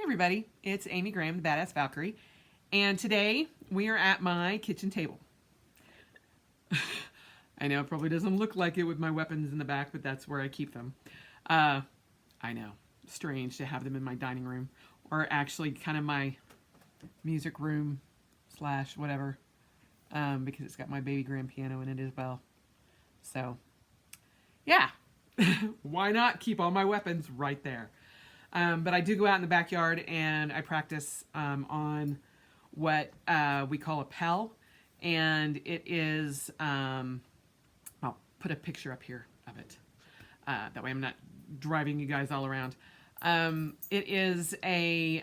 everybody, it's Amy Graham, the Badass Valkyrie, and today we are at my kitchen table. I know it probably doesn't look like it with my weapons in the back, but that's where I keep them. I know, strange to have them in my dining room, or actually kind of my music room / whatever, because it's got my baby grand piano in it as well. So, yeah, why not keep all my weapons right there? But I do go out in the backyard and I practice on what we call a Pell. And it is, I'll put a picture up here of it. That way I'm not driving you guys all around. It is a,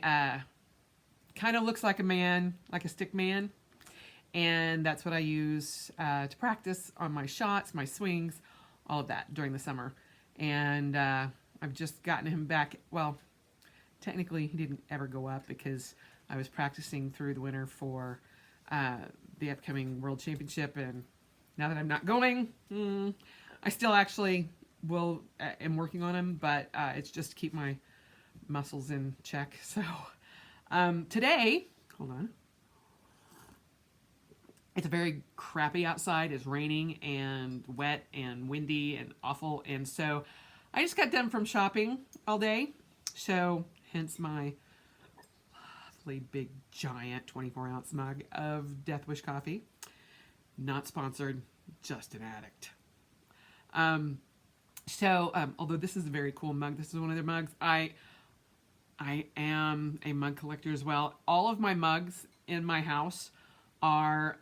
kind of looks like a man, like a stick man. And that's what I use to practice on my shots, my swings, all of that during the summer. And I've just gotten him back. Well, technically he didn't ever go up because I was practicing through the winter for the upcoming World Championship. And now that I'm not going, I still actually am working on him, but it's just to keep my muscles in check. So today, hold on. It's very crappy outside. It's raining and wet and windy and awful. And so I just got done from shopping all day. So hence my lovely big giant 24-ounce mug of Death Wish coffee. Not sponsored, just an addict. Although this is a very cool mug, this is one of their mugs. I am a mug collector as well. All of my mugs in my house are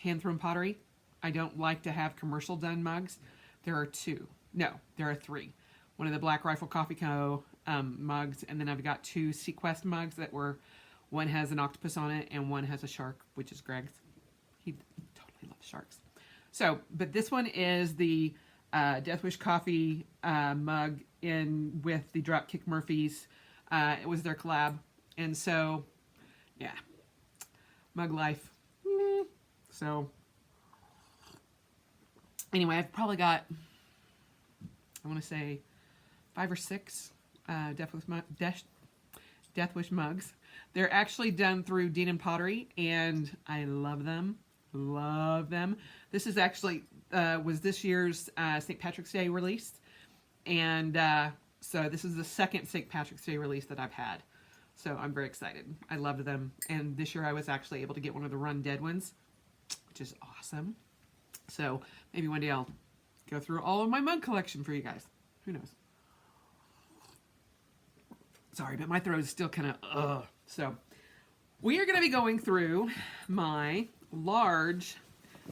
hand-thrown pottery. I don't like to have commercial done mugs. There are three. One of the Black Rifle Coffee Co. Mugs, and then I've got two Sequest mugs one has an octopus on it and one has a shark, which is Greg's. He totally loves sharks. So, but this one is the Death Wish Coffee mug with the Dropkick Murphys. It was their collab. And so, yeah, mug life. So, anyway, I've probably got, I want to say, 5 or 6 Death Wish mugs. They're actually done through Dean & Pottery, and I love them. Love them. This is actually, was this year's St. Patrick's Day release. And so this is the second St. Patrick's Day release that I've had. So I'm very excited. I loved them. And this year I was actually able to get one of the Run Dead ones, which is awesome. So maybe one day I'll go through all of my mug collection for you guys. Who knows? Sorry, but my throat is still kind of, So we are going to be going through my large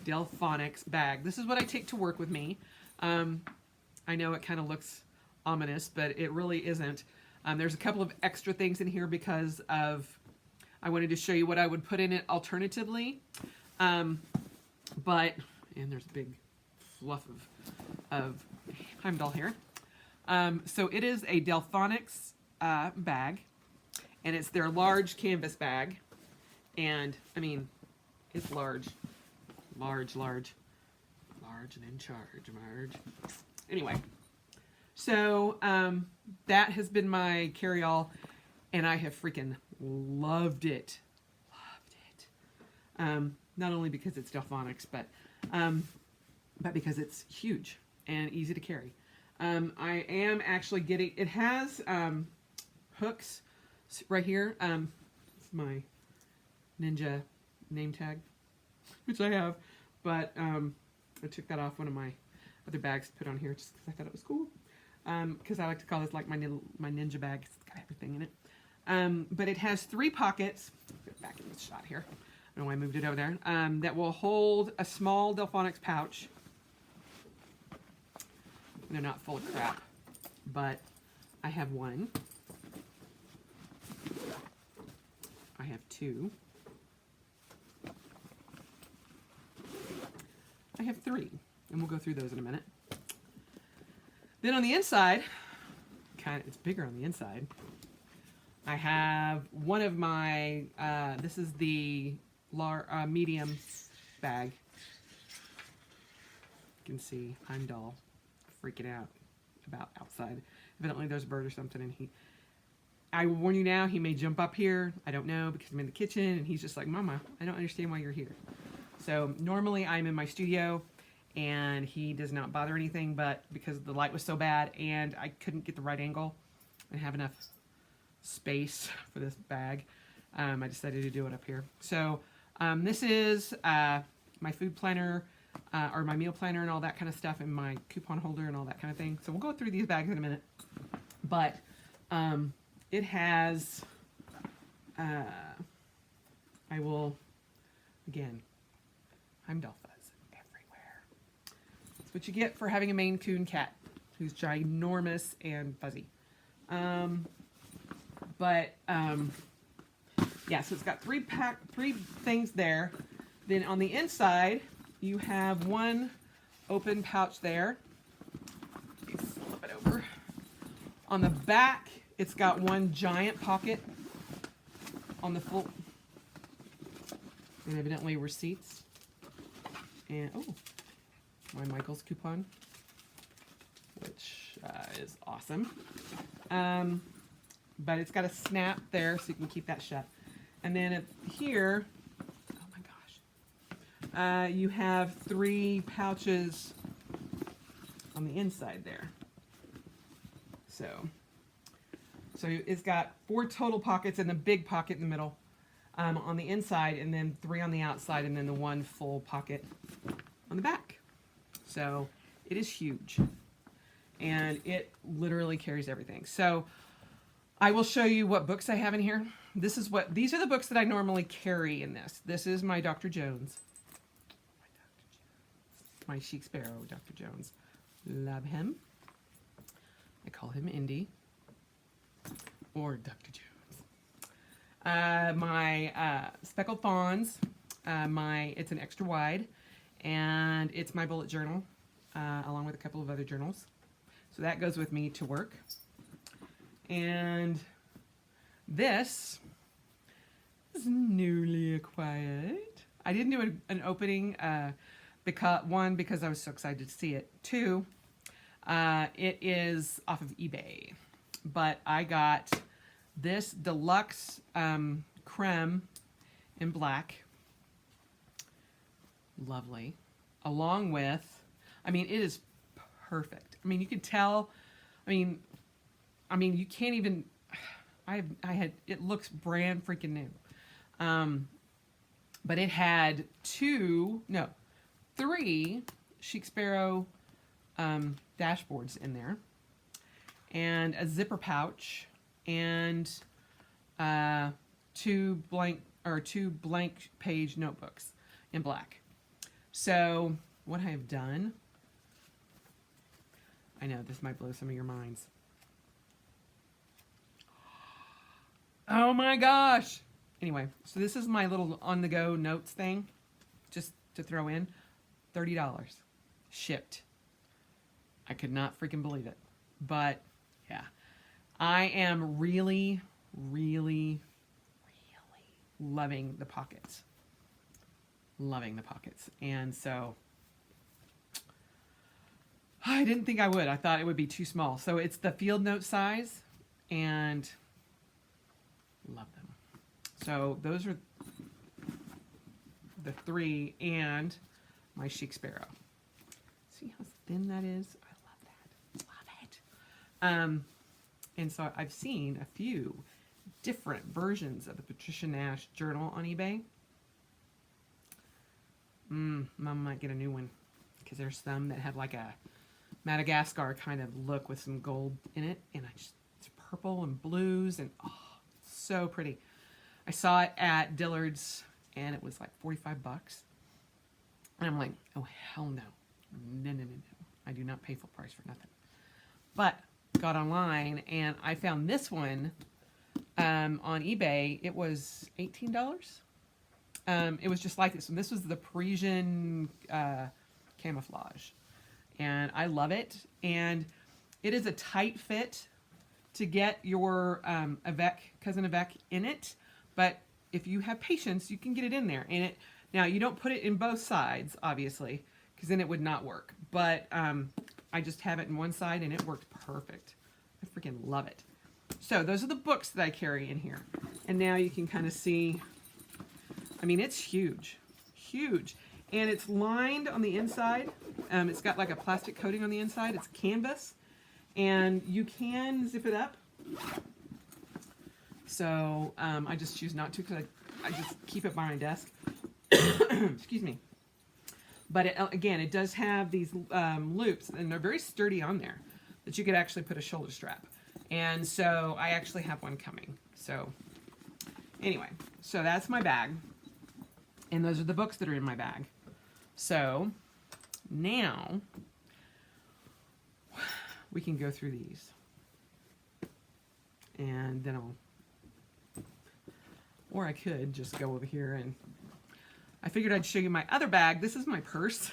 Delfonics bag. This is what I take to work with me. I know it kind of looks ominous, but it really isn't. There's a couple of extra things in here because I wanted to show you what I would put in it alternatively. And there's a big fluff of Heimdall here. So it is a Delfonics bag, and it's their large canvas bag. And, I mean, it's large and in charge, Marge. Anyway, so that has been my carry-all, and I have freaking loved it. Not only because it's Delfonics, but because it's huge and easy to carry. I am actually getting, it has hooks right here. It's my Ninja name tag, which I have, but I took that off one of my other bags to put on here just because I thought it was cool. Because I like to call this like my ninja bag. It's got everything in it. But it has 3 pockets. Get back in this shot here. I don't know why I moved it over there. That will hold a small Delfonics pouch. They're not full of crap, but I have 1. I have 2. I have 3, and we'll go through those in a minute. Then on the inside, it's bigger on the inside. I have one of my, this is the medium bag. You can see Heimdall freaking out about outside. Evidently there's a bird or something, and I will warn you now, he may jump up here. I don't know because I'm in the kitchen and he's just like, Mama, I don't understand why you're here. So normally I'm in my studio and he does not bother anything, but because the light was so bad and I couldn't get the right angle and have enough space for this bag, I decided to do it up here. So this is my food planner or my meal planner and all that kind of stuff, and my coupon holder and all that kind of thing. So we'll go through these bags in a minute. But it has, I will, again, Heimdallfuzz everywhere. That's what you get for having a Maine Coon cat who's ginormous and fuzzy. Yeah, so it's got three things there. Then on the inside, you have one open pouch there. Let me flip it over. On the back, it's got one giant pocket on the full, and evidently receipts. And, oh, my Michael's coupon, which is awesome. But it's got a snap there so you can keep that shut. And then here, oh my gosh, you have 3 pouches on the inside there. So it's got 4 total pockets and the big pocket in the middle on the inside, and then 3 on the outside, and then the 1 full pocket on the back. So it is huge, and it literally carries everything. So I will show you what books I have in here. These are the books that I normally carry in this. This is my Dr. Jones. My Chic Sparrow, Dr. Jones. Love him. I call him Indy. Or Dr. Jones. My Speckled Fawns. It's an extra wide. And it's my bullet journal. Along with a couple of other journals. So that goes with me to work. And this is newly acquired. I didn't do an opening because I was so excited to see it. 2, it is off of eBay, but I got this deluxe creme in black, lovely, along with, it is perfect. You can tell. You can't even, it looks brand freaking new. But it had 3 Chic Sparrow dashboards in there, and a zipper pouch, and 2 blank page notebooks in black. So what I have done, I know this might blow some of your minds. Oh my gosh. Anyway, so this is my little on-the-go notes thing, just to throw in. $30. Shipped. I could not freaking believe it. But, yeah. I am really, really, really loving the pockets. Loving the pockets. And so, I didn't think I would. I thought it would be too small. So it's the field note size, and love them. So those are the 3, and my Chic Sparrow. See how thin that is? I love that. Love it. And so I've seen a few different versions of the Patricia Nash journal on eBay. Mom might get a new one, because there's some that have like a Madagascar kind of look with some gold in it, and it's purple and blues, and so pretty. I saw it at Dillard's, and it was like $45. And I'm like, oh, hell no. No. I do not pay full price for nothing. But got online, and I found this one on eBay. It was $18. It was just like this one. This was the Parisian camouflage. And I love it. And it is a tight fit to get your Cousin Avec in it, but if you have patience, you can get it in there. And now you don't put it in both sides, obviously, because then it would not work. But I just have it in one side, and it worked perfect. I freaking love it. So those are the books that I carry in here. And now you can kind of see, I mean, it's huge, huge. And it's lined on the inside. It's got like a plastic coating on the inside. It's canvas. And you can zip it up. So I just choose not to because I just keep it by my desk. Excuse me. But again, it does have these loops, and they're very sturdy on there, that you could actually put a shoulder strap. And so I actually have one coming. So anyway, so that's my bag. And those are the books that are in my bag. So now we can go through these. And then or I could just go over here and I figured I'd show you my other bag. This is my purse.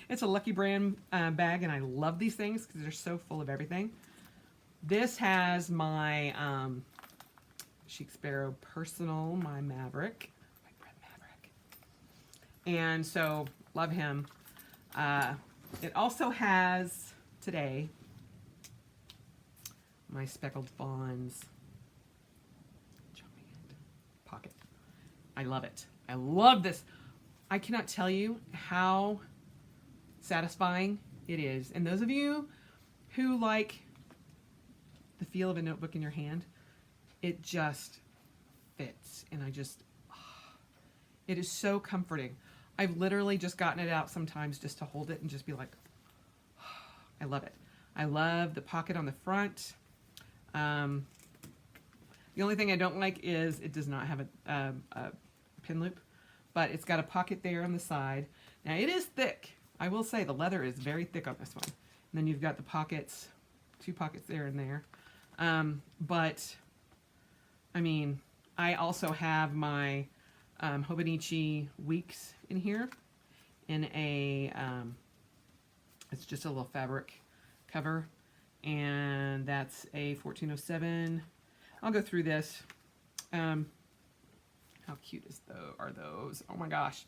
It's a Lucky Brand bag, and I love these things because they're so full of everything. This has my Chic Sparrow Personal, my Maverick. White Bread Maverick. And so, love him. It also has, today, my Speckled Fawns giant pocket. I love it. I love this. I cannot tell you how satisfying it is. And those of you who like the feel of a notebook in your hand, it just fits. And it is so comforting. I've literally just gotten it out sometimes just to hold it and just be like, I love it. I love the pocket on the front. The only thing I don't like is it does not have a pin loop, but it's got a pocket there on the side. Now it is thick. I will say the leather is very thick on this one. And then you've got the pockets, 2 pockets there and there. But I mean, I also have my Hobonichi Weeks in here in a, it's just a little fabric cover, and that's a 1407. I'll go through this. How cute are those? Oh my gosh.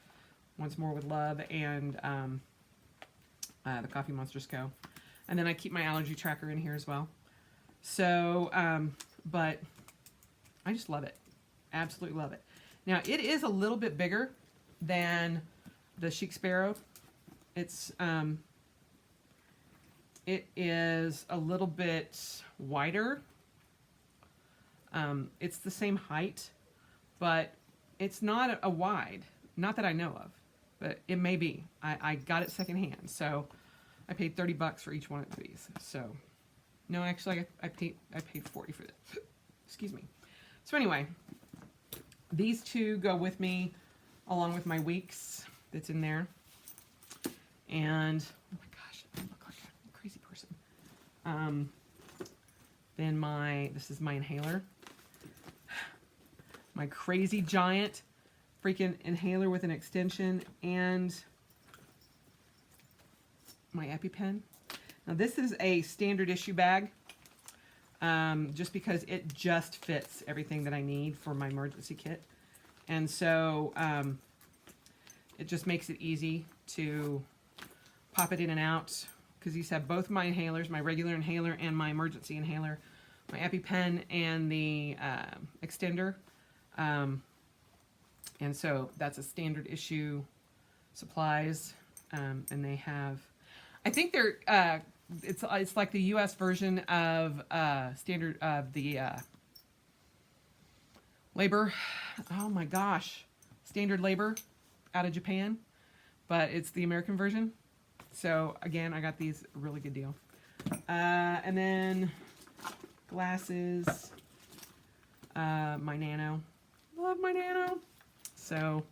Once More with Love and the Coffee Monsters Co. And then I keep my allergy tracker in here as well. So, but I just love it. Absolutely love it. Now, it is a little bit bigger than the Chic Sparrow. It is a little bit wider. It's the same height, but it's not a wide. Not that I know of, but it may be. I got it secondhand, so I paid $30 for each one of these. So, no, actually, I paid $40 for this. Excuse me. So anyway, these two go with me along with my Weeks that's in there. And oh my gosh, I look like a crazy person. Then this is my inhaler. My crazy giant freaking inhaler with an extension, and my EpiPen. Now this is a standard issue bag, just because it just fits everything that I need for my emergency kit. And so it just makes it easy to pop it in and out, because these have both my inhalers, my regular inhaler and my emergency inhaler, my EpiPen and the extender. And so that's a standard issue supplies, and they have, I think they're, it's like the U.S. version of standard of the labor. Oh my gosh, standard labor out of Japan, but it's the American version. So again, I got these a really good deal. And then glasses, my Nano. Love my Nano. So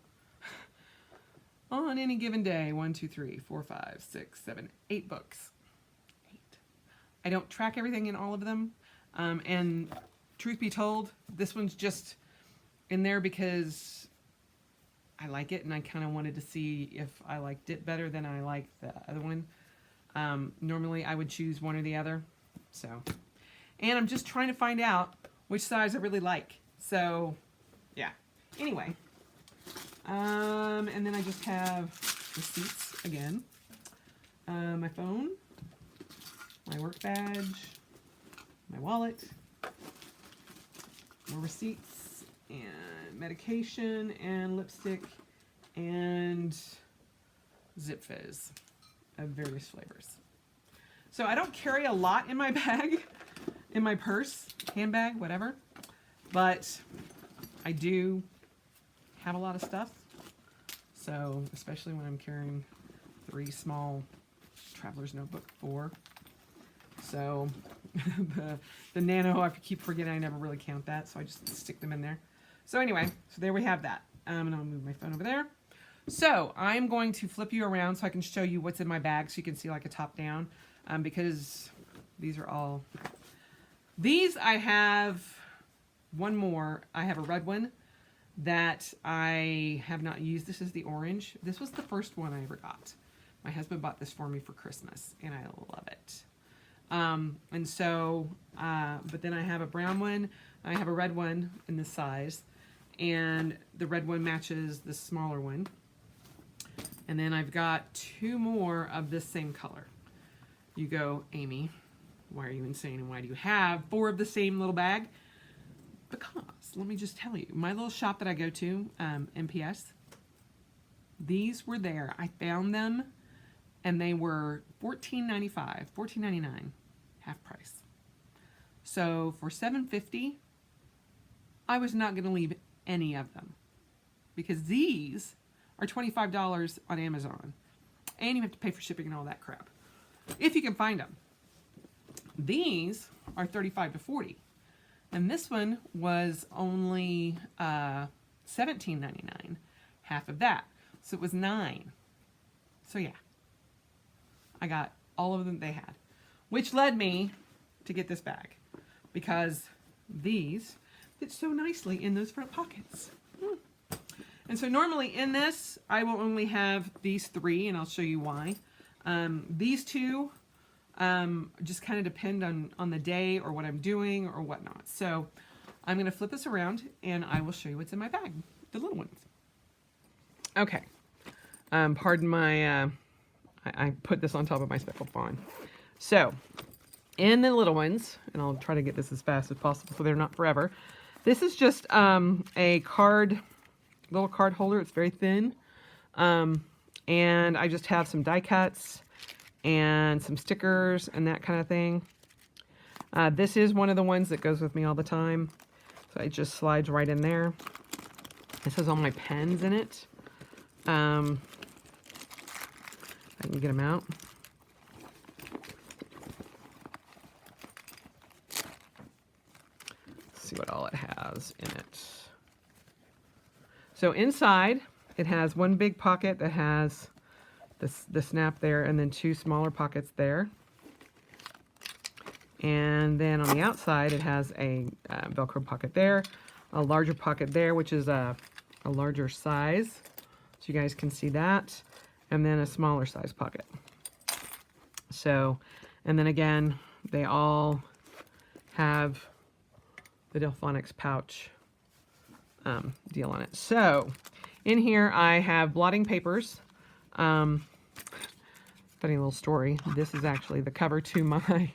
on any given day, 1, 2, 3, 4, 5, 6, 7, 8 books. 8. I don't track everything in all of them. And truth be told, this one's just in there because I like it, and I kind of wanted to see if I liked it better than I liked the other one. Normally I would choose one or the other. So, and I'm just trying to find out which size I really like. So, yeah. Anyway, and then I just have receipts again, my phone, my work badge, my wallet, more receipts and medication and lipstick and Zip Fizz of various flavors. So I don't carry a lot in my bag, in my purse, handbag, whatever, but I do have a lot of stuff. So especially when I'm carrying 3 small traveler's notebook, 4. So the nano, I keep forgetting I never really count that, so I just stick them in there. So anyway, so there we have that. And I'll move my phone over there. So I'm going to flip you around so I can show you what's in my bag so you can see like a top down, because these are all, these I have one more. I have a red one that I have not used. This is the orange. This was the first one I ever got. My husband bought this for me for Christmas and I love it. And so, but then I have a brown one, I have a red one in this size, and the red one matches the smaller one. And then I've got 2 more of this same color. You go, Amy, why are you insane and why do you have 4 of the same little bag? Because, let me just tell you, my little shop that I go to, MPS, these were there. I found them and they were $14.95, $14.99, half price. So for $7.50, I was not going to leave any of them because these are $25 on Amazon and you have to pay for shipping and all that crap if you can find them. These are $35 to $40, and this one was only $17.99, half of that, so it was $9. So yeah, I got all of them they had, which led me to get this bag because these fit so nicely in those front pockets. And so normally in this, I will only have these 3, and I'll show you why. These 2 just kind of depend on the day or what I'm doing or whatnot. So I'm going to flip this around and I will show you what's in my bag, the little ones. Okay. Pardon my, I put this on top of my speckled fawn. So in the little ones, and I'll try to get this as fast as possible so they're not forever. This is just a little card holder. It's very thin. And I just have some die cuts and some stickers and that kind of thing. This is one of the ones that goes with me all the time. So it just slides right in there. This has all my pens in it. I can get them out. Let's see what all it has in it. So inside, it has one big pocket that has the snap there, and then 2 smaller pockets there. And then on the outside, it has a Velcro pocket there, a larger pocket there, which is a larger size, so you guys can see that, and then a smaller size pocket. So, and then again, they all have the Delfonics pouch deal on it. So in here I have blotting papers. Funny little story. This is actually the cover to my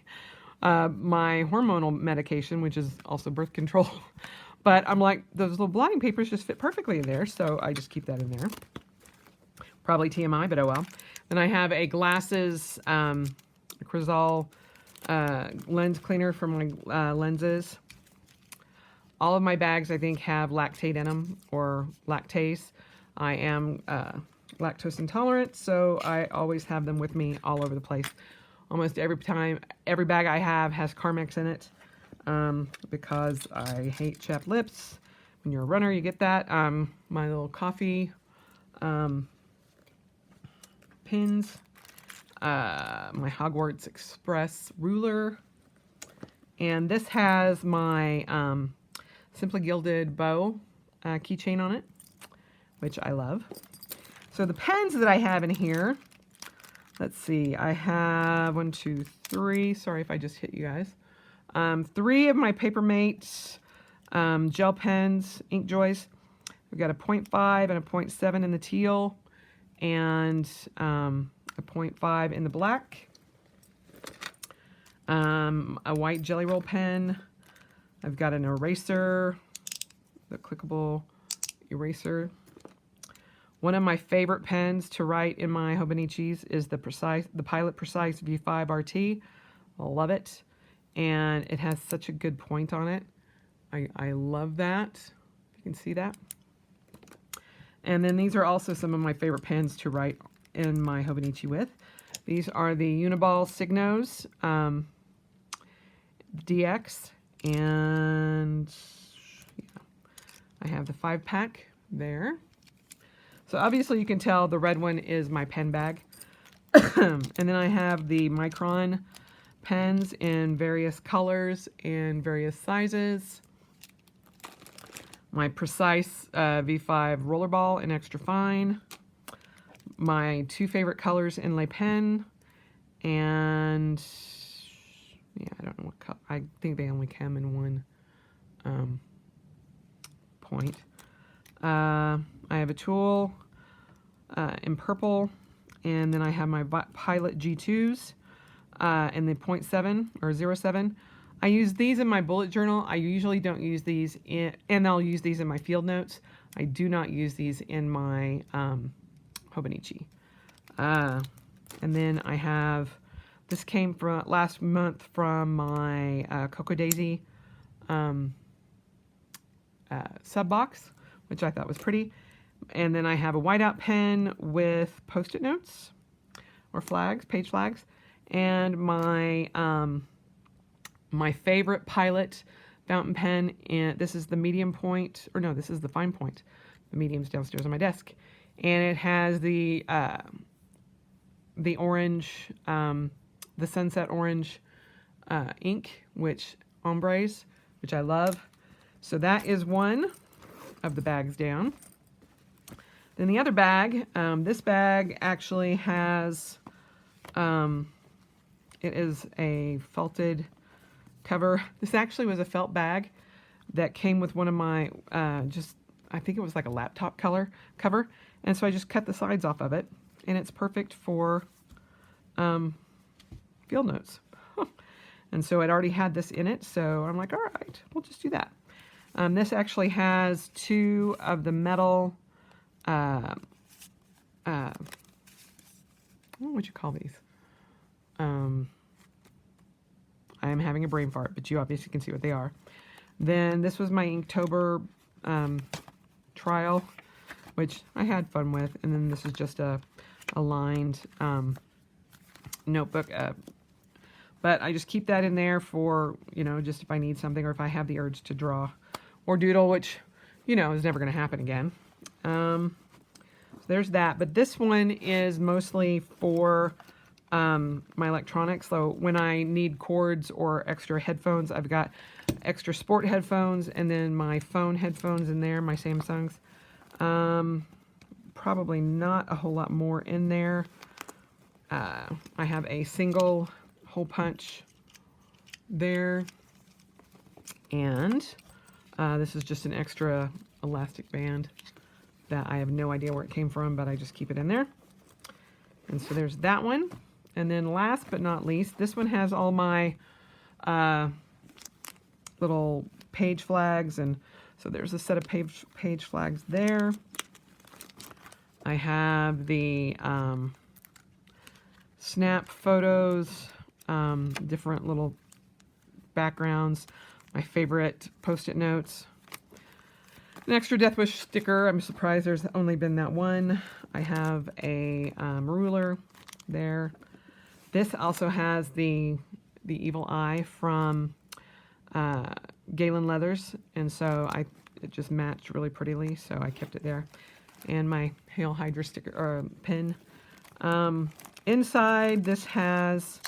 my hormonal medication, which is also birth control. But I'm like, those little blotting papers just fit perfectly in there, so I just keep that in there. Probably TMI, but oh well. Then I have a glasses Crizal lens cleaner for my lenses. All of my bags, I think, have lactate in them, or lactase. I am lactose intolerant, so I always have them with me all over the place. Almost every time, every bag I have has Carmex in it, because I hate chapped lips. When you're a runner, you get that. My little coffee pins, my Hogwarts Express ruler, and this has my Simply Gilded bow keychain on it, which I love. So the pens that I have in here, let's see, I have 1, 2, 3. Sorry if I just hit you guys. 3 of my Papermate gel pens, Ink Joys. We've got a 0.5 and a 0.7 in the teal, and a 0.5 in the black. A white Jelly Roll pen. I've got an eraser, the clickable eraser. One of my favorite pens to write in my Hobonichis is the Pilot Precise V5 RT. I love it. And it has such a good point on it. I love that. If you can see that. And then these are also some of my favorite pens to write in my Hobonichi with. These are the Uniball Signos DX. And yeah, I have the 5-pack there. So obviously you can tell the red one is my pen bag. And then I have the Micron pens in various colors and various sizes. My Precise V5 Rollerball in extra fine. My 2 favorite colors inlay pen. And yeah, I don't know what color. I think they only come in one point. I have a tool in purple, and then I have my Pilot G2s in the 0.7 or 07. I use these in my bullet journal. I usually don't use these and I'll use these in my field notes. I do not use these in my Hobonichi. And then I have, this came from last month from my Cocoa Daisy sub box, which I thought was pretty. And then I have a whiteout pen with post-it notes or flags, page flags, and my my favorite Pilot fountain pen. And this is the medium point, or no, this is the fine point. The medium's downstairs on my desk, and it has the orange, the sunset orange ink, which ombres, which I love. So that is one of the bags down. Then the other bag, this bag actually has, it is a felted cover. This actually was a felt bag that came with one of my, I think it was like a laptop cover. And so I just cut the sides off of it, and it's perfect for field notes. And so it already had this in it, so I'm like, all right, we'll just do that. This actually has 2 of the metal, what would you call these? I am having a brain fart, but you obviously can see what they are. Then this was my Inktober trial, which I had fun with. And then this is just a lined notebook. But I just keep that in there for, you know, just if I need something or if I have the urge to draw or doodle, which, you know, is never going to happen again. So there's that. But this one is mostly for my electronics. So when I need cords or extra headphones, I've got extra sport headphones and then my phone headphones in there, my Samsungs. Probably not a whole lot more in there. I have a single hole punch there. And this is just an extra elastic band that I have no idea where it came from, but I just keep it in there. And so there's that one. And then last but not least, this one has all my little page flags. And so there's a set of page flags there. I have the snap photos, different little backgrounds, my favorite post-it notes. An extra Death Wish sticker. I'm surprised there's only been that one. I have a ruler there. This also has the evil eye from Galen Leathers, and so it just matched really prettily, so I kept it there. And my Hail Hydra sticker pin. Inside, this has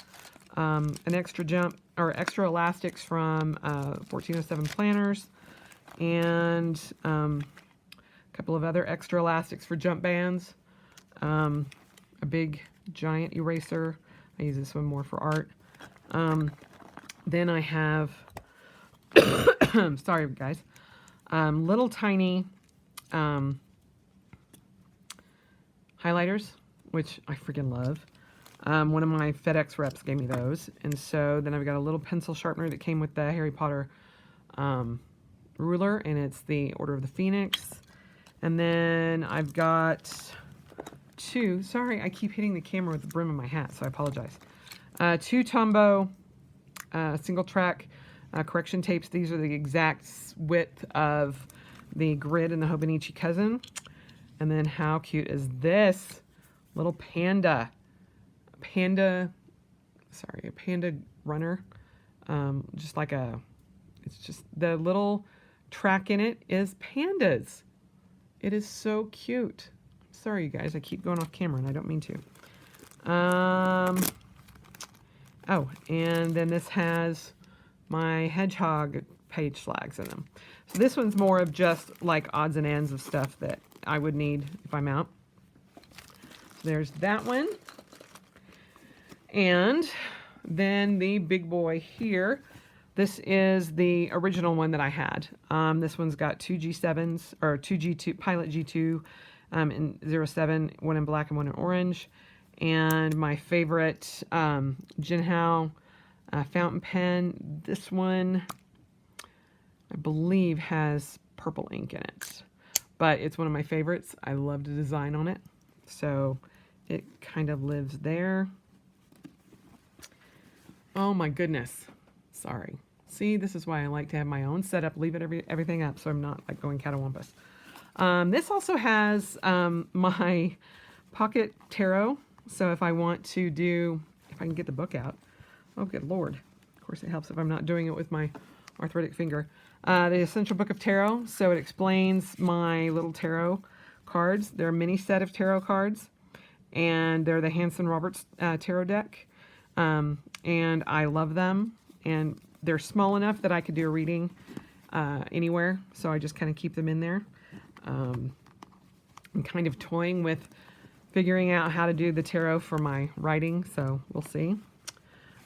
an extra extra elastics from 1407 planners, and a couple of other extra elastics for jump bands. A big giant eraser. I use this one more for art. Then I have, sorry guys, little tiny highlighters, which I freaking love. One of my FedEx reps gave me those. And so then I've got a little pencil sharpener that came with the Harry Potter ruler, and it's the Order of the Phoenix. And then I've got two, sorry, I keep hitting the camera with the brim of my hat, so I apologize. Two Tombow single track correction tapes. These are the exact width of the grid in the Hobonichi Cousin. And then how cute is this little panda? A panda runner. Just like it's just the little track in it is pandas. It is so cute. Sorry, you guys, I keep going off camera and I don't mean to. Oh, and then this has my hedgehog page flags in them. So this one's more of just like odds and ends of stuff that I would need if I'm out. So there's that one. And then the big boy here. This is the original one that I had. This one's got two G7s, or two G2, Pilot G2 in 07, one in black and one in orange. And my favorite Jinhao fountain pen. This one, I believe, has purple ink in it. But it's one of my favorites. I love the design on it. So it kind of lives there. Oh my goodness. Sorry. See, this is why I like to have my own setup, leave it everything up so I'm not like going catawampus. This also has my pocket tarot. So if I want to do, if I can get the book out. Oh, good Lord. Of course, it helps if I'm not doing it with my arthritic finger. The Essential Book of Tarot. So it explains my little tarot cards. They're a mini set of tarot cards. And they're the Hanson Roberts tarot deck. And I love them. And they're small enough that I could do a reading anywhere. So I just kind of keep them in there. I'm kind of toying with figuring out how to do the tarot for my writing, so we'll see.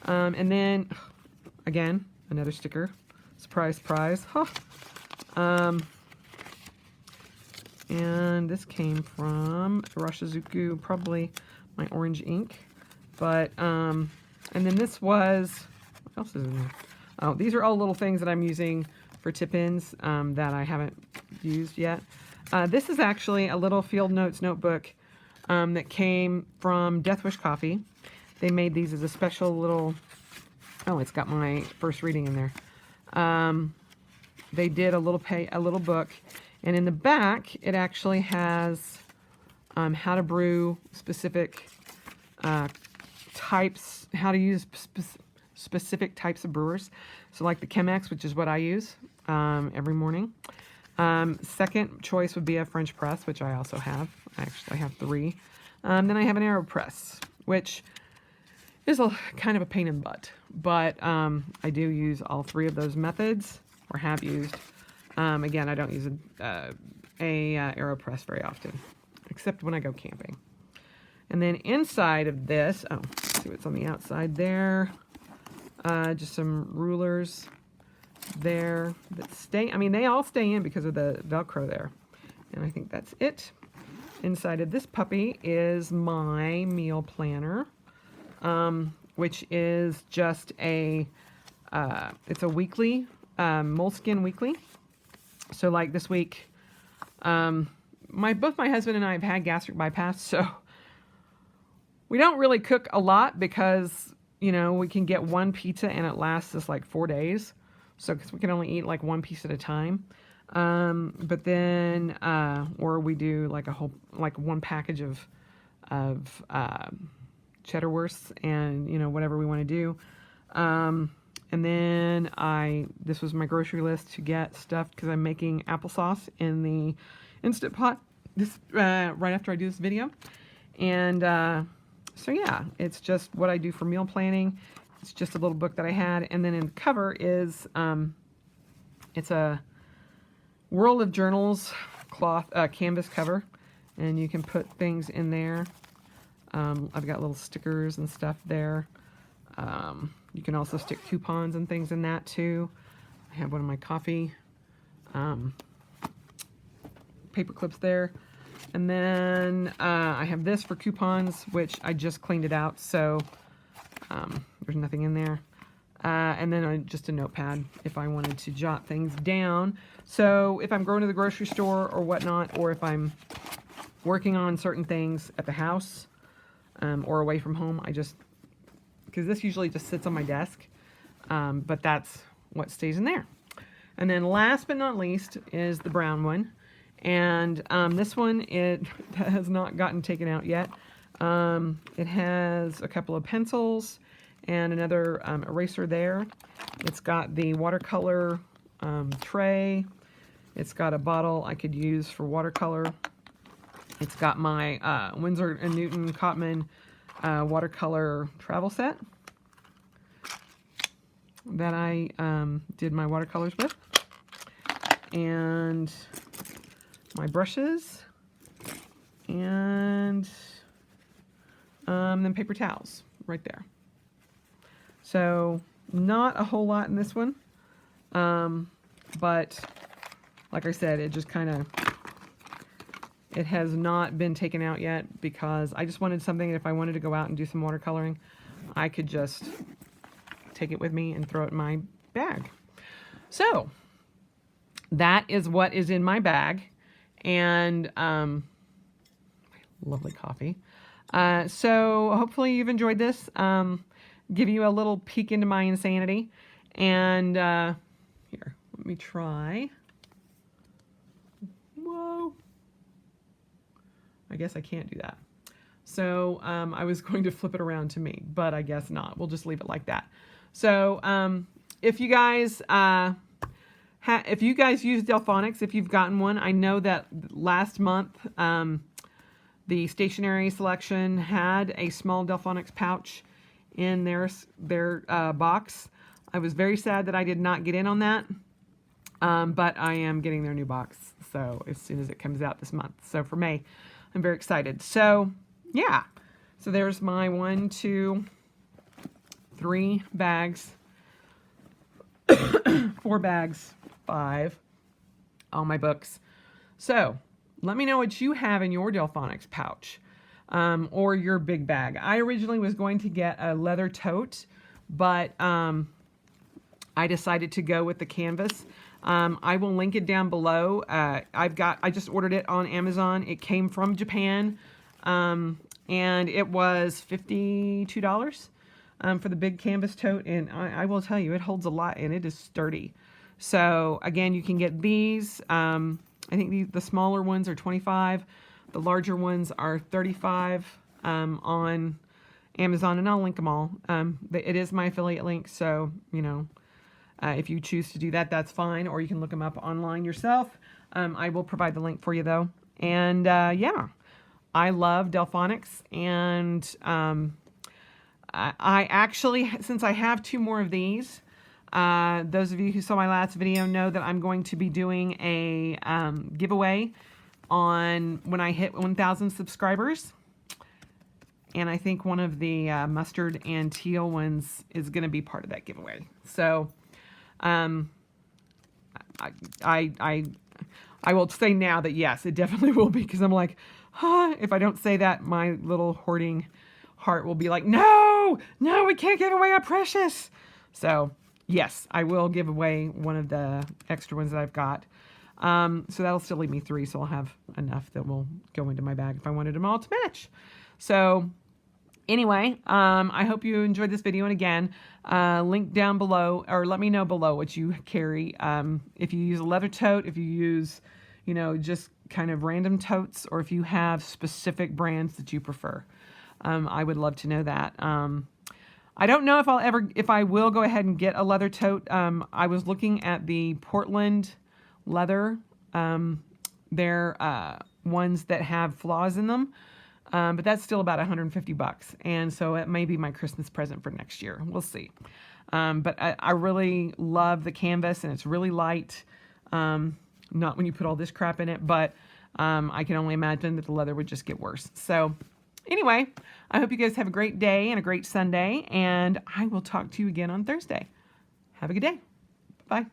And then, again, another sticker. Surprise, surprise. Huh. And this came from Rashizuku, probably my orange ink. But, and then this was, what else is in there? Oh, these are all little things that I'm using for tip-ins that I haven't used yet. This is actually a little field notes notebook that came from Death Wish Coffee. They made these as a special little, oh, it's got my first reading in there. They did a little book, and in the back it actually has how to brew specific types, how to use specific types of brewers. So like the Chemex, which is what I use every morning. Second choice would be a French press, which I also have. Actually, I have 3. Then I have an AeroPress, which is kind of a pain in the butt. But I do use all 3 of those methods, or have used. Again, I don't use a AeroPress very often, except when I go camping. And then inside of this, oh, let's see what's on the outside there. Just some rulers there that stay, I mean, they all stay in because of the Velcro there. And I think that's it. Inside of this puppy is my meal planner, which is just a, it's a weekly, Moleskine weekly. So like this week, both my husband and I have had gastric bypass, so we don't really cook a lot because, you know, we can get one pizza and it lasts us like 4 days. So, because we can only eat like one piece at a time. But then, or we do like one package of cheddar wursts and, you know, whatever we want to do. And then this was my grocery list to get stuff because I'm making applesauce in the Instant Pot right after I do this video. And, so yeah, it's just what I do for meal planning. It's just a little book that I had. And then in the cover is, it's a World of Journals cloth, canvas cover. And you can put things in there. I've got little stickers and stuff there. You can also stick coupons and things in that too. I have one of my coffee paper clips there. And then I have this for coupons, which I just cleaned it out, so there's nothing in there. And then just a notepad if I wanted to jot things down. So if I'm going to the grocery store or whatnot, or if I'm working on certain things at the house or away from home, because this usually just sits on my desk, but that's what stays in there. And then last but not least is the brown one. And this one, it has not gotten taken out yet. It has a couple of pencils and another eraser there. It's got the watercolor tray. It's got a bottle I could use for watercolor. It's got my Winsor & Newton Cotman watercolor travel set that I did my watercolors with. And my brushes. And then paper towels right there. So not a whole lot in this one, but like I said, it just it has not been taken out yet because I just wanted something that if I wanted to go out and do some watercoloring, I could just take it with me and throw it in my bag. So that is what is in my bag, and lovely coffee. So hopefully you've enjoyed this. Give you a little peek into my insanity. And here, let me try. Whoa. I guess I can't do that. So I was going to flip it around to me, but I guess not. We'll just leave it like that. So if you guys use Delfonics, if you've gotten one, I know that last month the stationery selection had a small Delfonics pouch in their box. I was very sad that I did not get in on that, but I am getting their new box, so as soon as it comes out this month. So for May, I'm very excited. So yeah, so there's my 1, 2, 3 bags, 4 bags, 5, all my books. So let me know what you have in your Delfonics pouch. Or your big bag. I originally was going to get a leather tote, but I decided to go with the canvas. I will link it down below. I just ordered it on Amazon. It came from Japan, and it was $52 for the big canvas tote. And I will tell you, it holds a lot and it is sturdy. So again, you can get these. I think the smaller ones are $25. The larger ones are $35 on Amazon, and I'll link them all. It is my affiliate link, so, you know, if you choose to do that, that's fine, or you can look them up online yourself. I will provide the link for you, though. And, yeah, I love Delfonics, and I actually, since I have 2 more of these, those of you who saw my last video know that I'm going to be doing a giveaway on when I hit 1,000 subscribers, and I think one of the mustard and teal ones is going to be part of that giveaway. So I will say now that yes, it definitely will be, because I'm like, if I don't say that, my little hoarding heart will be like, no, we can't give away our precious. So yes, I will give away one of the extra ones that I've got. So that'll still leave me 3, so I'll have enough that will go into my bag if I wanted them all to match. So anyway, I hope you enjoyed this video. And again, link down below, or let me know below what you carry. If you use a leather tote, if you use, you know, just kind of random totes, or if you have specific brands that you prefer. I would love to know that. I don't know if I will go ahead and get a leather tote. I was looking at the Portland leather. They're ones that have flaws in them, but that's still about $150, and so it may be my Christmas present for next year. We'll see. But I really love the canvas, and it's really light. Not when you put all this crap in it, but I can only imagine that the leather would just get worse. So anyway, I hope you guys have a great day and a great Sunday, and I will talk to you again on Thursday. Have a good day. Bye.